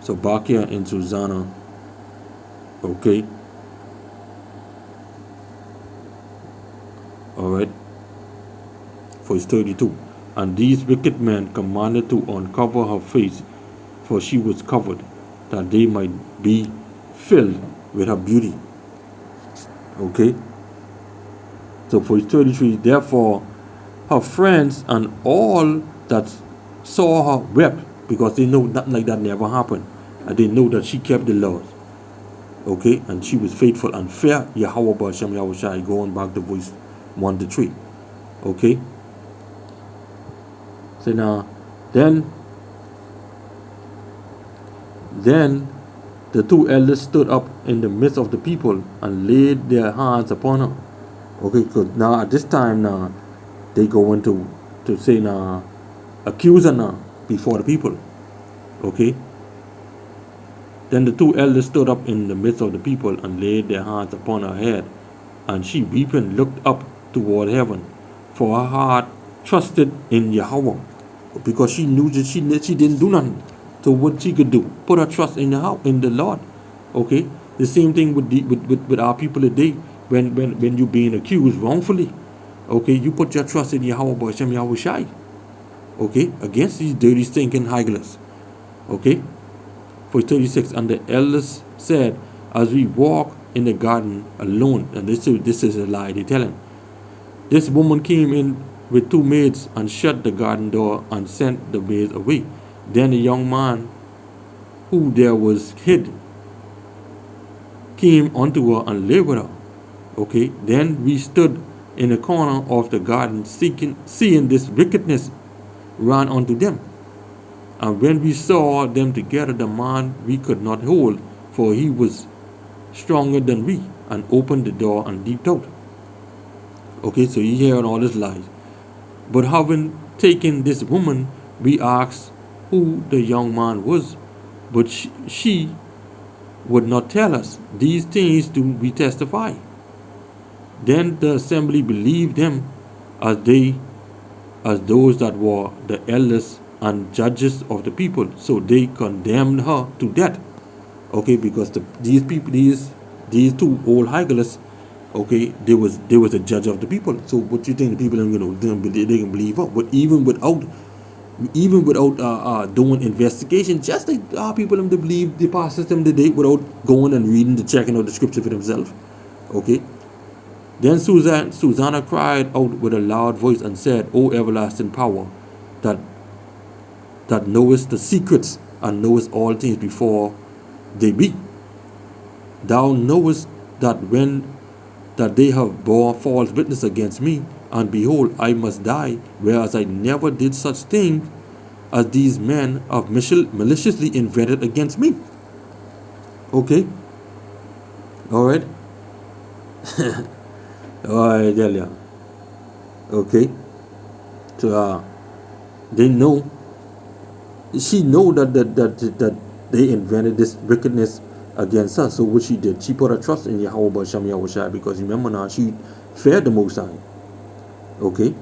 So back here in Susanna, okay, all right, verse 32. And these wicked men commanded to uncover her face, for she was covered, that they might be filled with her beauty. Okay. So verse 33, therefore her friends and all that saw her wept, because they know nothing like that never happened. And they know that she kept the laws. Okay, and she was faithful and fair. Yahweh B'Hashem Yahushai, going back to verse 1 to 3. Okay. So now, then the two elders stood up in the midst of the people and laid their hands upon her. Okay, because now at this time now, they go into to say now, accuse her now before the people. Okay. Then the two elders stood up in the midst of the people and laid their hands upon her head. And she weeping looked up toward heaven, for her heart trusted in Yahweh, because she knew that she didn't do nothing. So what she could do, put her trust in the Lord. Okay. The same thing with our people today. When you're being accused wrongfully, okay, you put your trust in Yahweh B'Hashem Yahushai, okay, against these dirty, stinking higglers. Okay. Verse 36, and the elders said, as we walk in the garden alone, and this is a lie they're telling, this woman came in with two maids and shut the garden door and sent the maids away. Then the young man who there was hid came unto her and lay with her. Okay, then we stood in the corner of the garden, seeing this wickedness, ran unto them. And when we saw them together, the man we could not hold, for he was stronger than we, and opened the door and leaped out. Okay, so you hear all this lies. But having taken this woman, we asked who the young man was, but she would not tell us. These things do we testify. Then the assembly believed them as those that were the elders and judges of the people. So they condemned her to death. Okay, because these two old higglers, okay, there was a judge of the people. So what you think the people they can believe her? But even without doing investigation, just like our people them to believe the past system today without going and reading the checking out the scripture for themselves. Okay. Then Susanna cried out with a loud voice and said, O everlasting power, that knowest the secrets and knowest all things before they be. Thou knowest that that they have bore false witness against me, and behold, I must die, whereas I never did such thing as these men have maliciously invented against me. Okay. All right. All right, Delia. Okay. So they know. She know that they invented this wickedness against her. So what she did, she put her trust in Yahweh B'Hashem Yahushai, because remember now, she feared the Most High. Okay.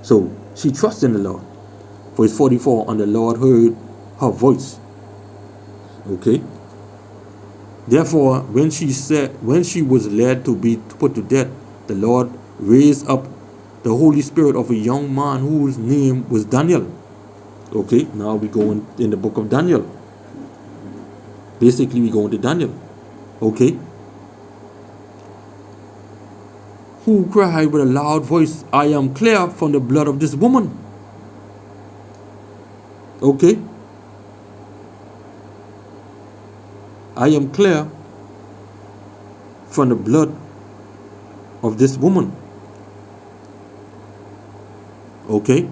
So she trusted in the Lord. Verse 44, and the Lord heard her voice. Okay. Therefore, when she was led to be put to death, the Lord raised up the Holy Spirit of a young man whose name was Daniel. Okay, now we go in the book of Daniel. Basically, we go into Daniel. Okay. Who cried with a loud voice, I am clear from the blood of this woman. Okay. I am clear from the blood of this woman. Okay.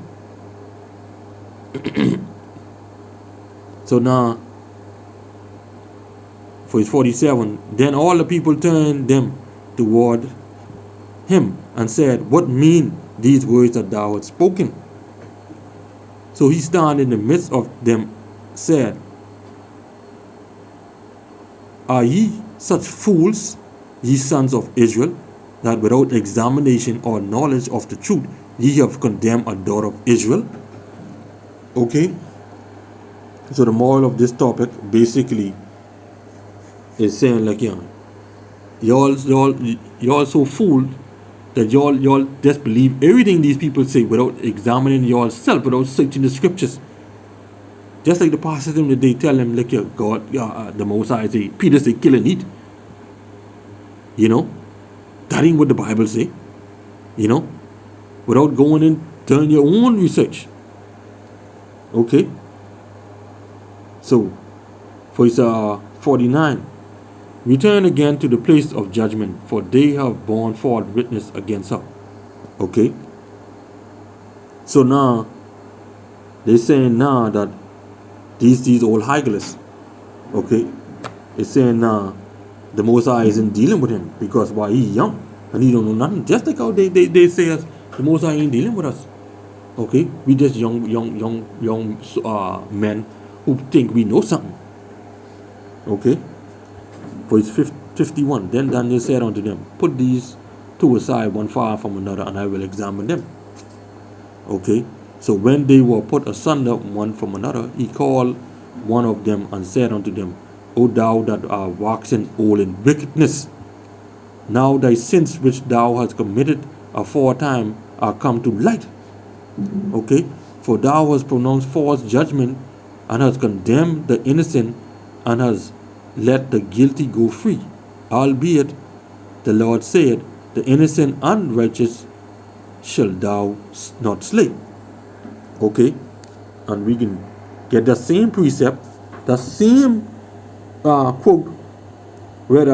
So now, verse 47, then all the people turned them toward him and said, what mean these words that thou hast spoken? So he stand in the midst of them, said, are ye such fools, ye sons of Israel, that without examination or knowledge of the truth ye have condemned a daughter of Israel? Okay. So the moral of this topic basically is saying like, y'all so fooled that y'all just believe everything these people say without examining yourself, without searching the scriptures. Just like the pastors that they tell them like, God, the Most High say, Peter say, kill and eat. That ain't what the Bible say. Without going in, doing your own research. Okay. So, verse 49. Return again to the place of judgment, for they have borne forth witness against her. Okay. So now, they're saying now that these old Hagelists, okay, it's saying now the Most High isn't dealing with him because why he's young and he don't know nothing. Just like how they say us, the Most High ain't dealing with us. Okay, we just young men who think we know something. Okay. Verse 51. Then Daniel said unto them, put these two aside, one far from another, and I will examine them. Okay. So when they were put asunder one from another, he called one of them and said unto them, O thou that art waxen old in wickedness, now thy sins which thou hast committed aforetime are come to light. Okay. For thou hast pronounced false judgment, and hast condemned the innocent, and hast let the guilty go free. Albeit the Lord said, the innocent and righteous shall thou not slay. Okay, and we can get the same precept, the same quote where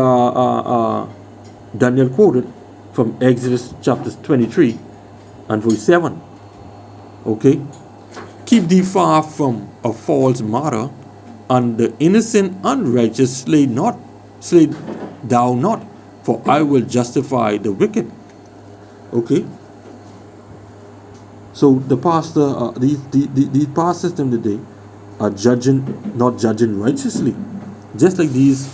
Daniel quoted from Exodus chapter 23 and verse 7. Okay, keep thee far from a false martyr, and the innocent unrighteous slay thou not, for I will justify the wicked. Okay. So the pastor, these pastors today are not judging righteously, just like these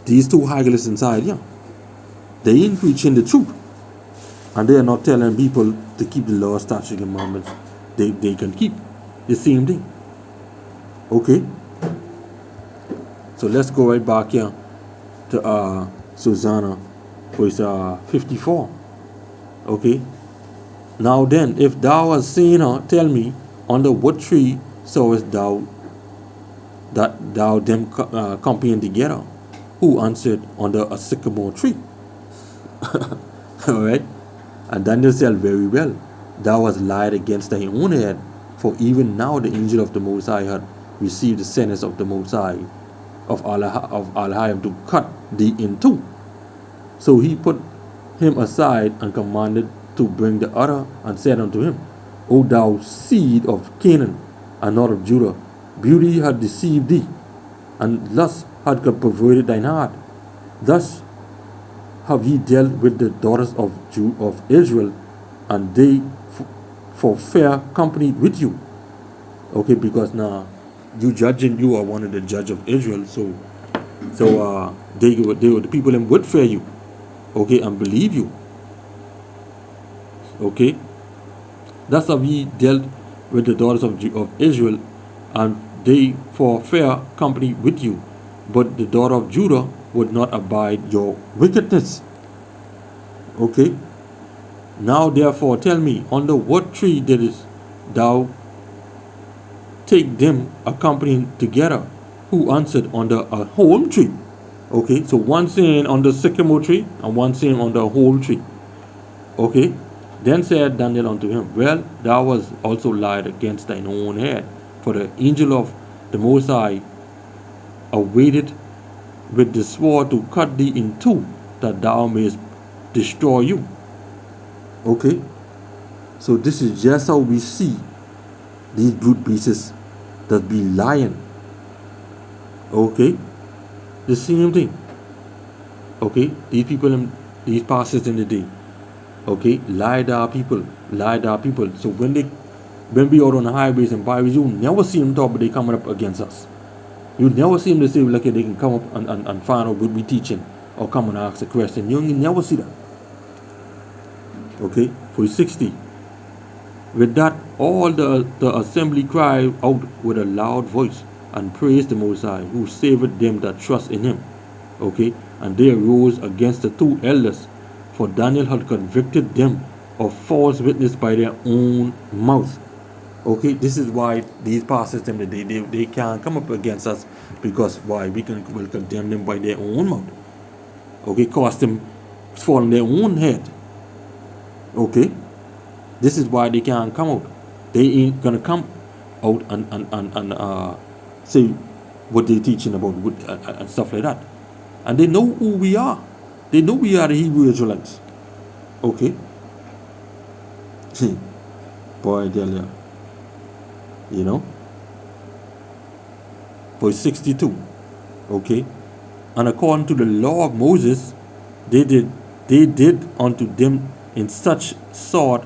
two Hagelists inside. Yeah, they ain't preaching the truth, and they are not telling people to keep the law, statutes, and commandments. They can keep the same thing. Okay. So let's go right back here to Susanna, verse 54. Okay. Now then, if thou hast seen her, tell me, under what tree sawest thou them company together? Who answered, under a sycamore tree. Alright? And Daniel said, very well, thou hast lied against thy own head, for even now the angel of the Most High had received the sentence of the Most High of Al-Hayim to cut thee in two. So he put him aside and commanded to bring the other, and said unto him, O thou seed of Canaan, and not of Judah, beauty had deceived thee, and lust had perverted thine heart. Thus have ye dealt with the daughters of Israel, and they for fair company with you. Okay, because now you are one of the judge of Israel, so the people them would fear you, okay, and believe you. Okay, thus have ye dealt with the daughters of Israel, and they for fair company with you, but the daughter of Judah would not abide your wickedness. Okay, now therefore tell me, under what tree didst thou take them accompanying together? Who answered, under a whole tree. Okay, so one saying on the sycamore tree, and one saying on the whole tree. Okay. Then said Daniel unto him, well, thou hast also lied against thine own head, for the angel of the Most High awaited with the sword to cut thee in two, that thou mayest destroy you. Okay, so this is just how we see these brute beasts that be lying. Okay, the same thing. Okay, these people, these pastors in the day, okay, lied our people. So when we out on the highways and byways, you never see them talk, but they coming up against us. You never see them to say like they can come up and find out what we teaching, or come and ask a question. You never see that. Okay, verse 60. With that, all the assembly cried out with a loud voice, and praised the Most High, who saved them that trust in him. Okay, and they arose against the two elders, for Daniel had convicted them of false witness by their own mouth. Okay, this is why these pastors them they can't come up against us, because why will condemn them by their own mouth. Okay, cause them fall on their own head. Okay, this is why they can't come out. They ain't gonna come out and say what they're teaching about and stuff like that. And they know who we are. They know we are the Hebrew Israelites. Okay. Boy, I tell you. You know. Verse 62. Okay. And according to the law of Moses, they did unto them in such sort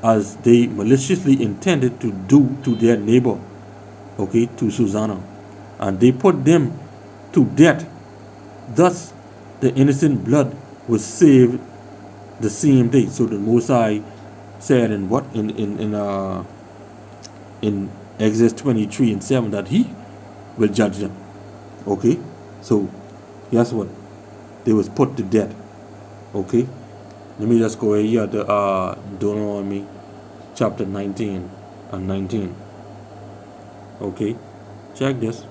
as they maliciously intended to do to their neighbor. Okay, to Susanna. And they put them to death. Thus the innocent blood was saved the same day. So the Most High said in what in Exodus 23:7 that he will judge them. Okay, so guess what? They was put to death. Okay, let me just go here to Deuteronomy chapter 19 and 19. Okay, check this.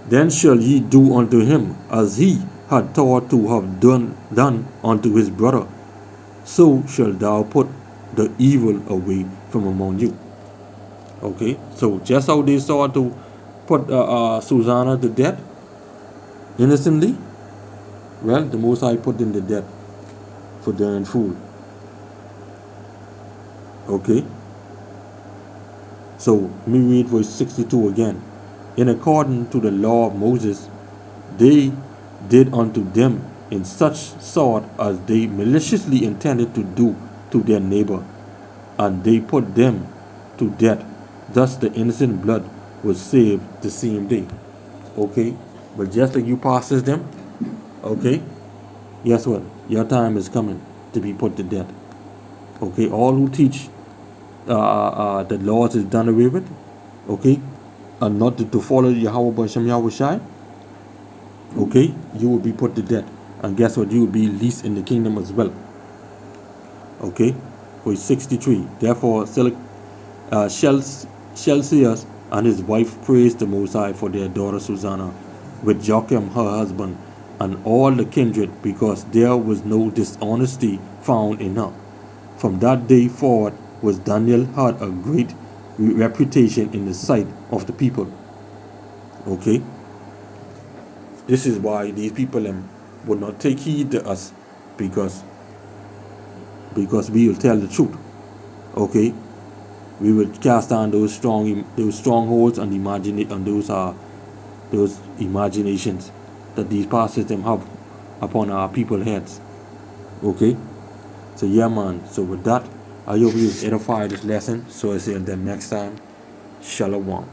Then shall ye do unto him as he had thought to have done unto his brother. So shalt thou put the evil away from among you. Okay, so just how they sought to put Susanna to death innocently, well, the Most High put them to death for their fool. Okay, so let me read verse 62 again. In accordance to the law of Moses, they did unto them in such sort as they maliciously intended to do to their neighbor, and they put them to death. Thus the innocent blood was saved the same day. Okay, but just like you passes them, okay, guess what? Your time is coming to be put to death. Okay, all who teach that laws is done away with, okay, and not to follow Yahweh B'Shem Yahweh Shai, okay, you will be put to death. And guess what? You will be least in the kingdom as well. Okay, verse 63. Therefore, Shelseas and his wife praised the Most High for their daughter Susanna, with Joachim her husband, and all the kindred, because there was no dishonesty found in her. From that day forward was Daniel had a great reputation in the sight of the people. Okay, this is why these people would not take heed to us, because we will tell the truth. Okay, we will cast down those strongholds and those imaginations that these pastors them have upon our people's heads. Okay, so yeah, man. So with that, I hope you edified this lesson. So I say until next time, Shalom.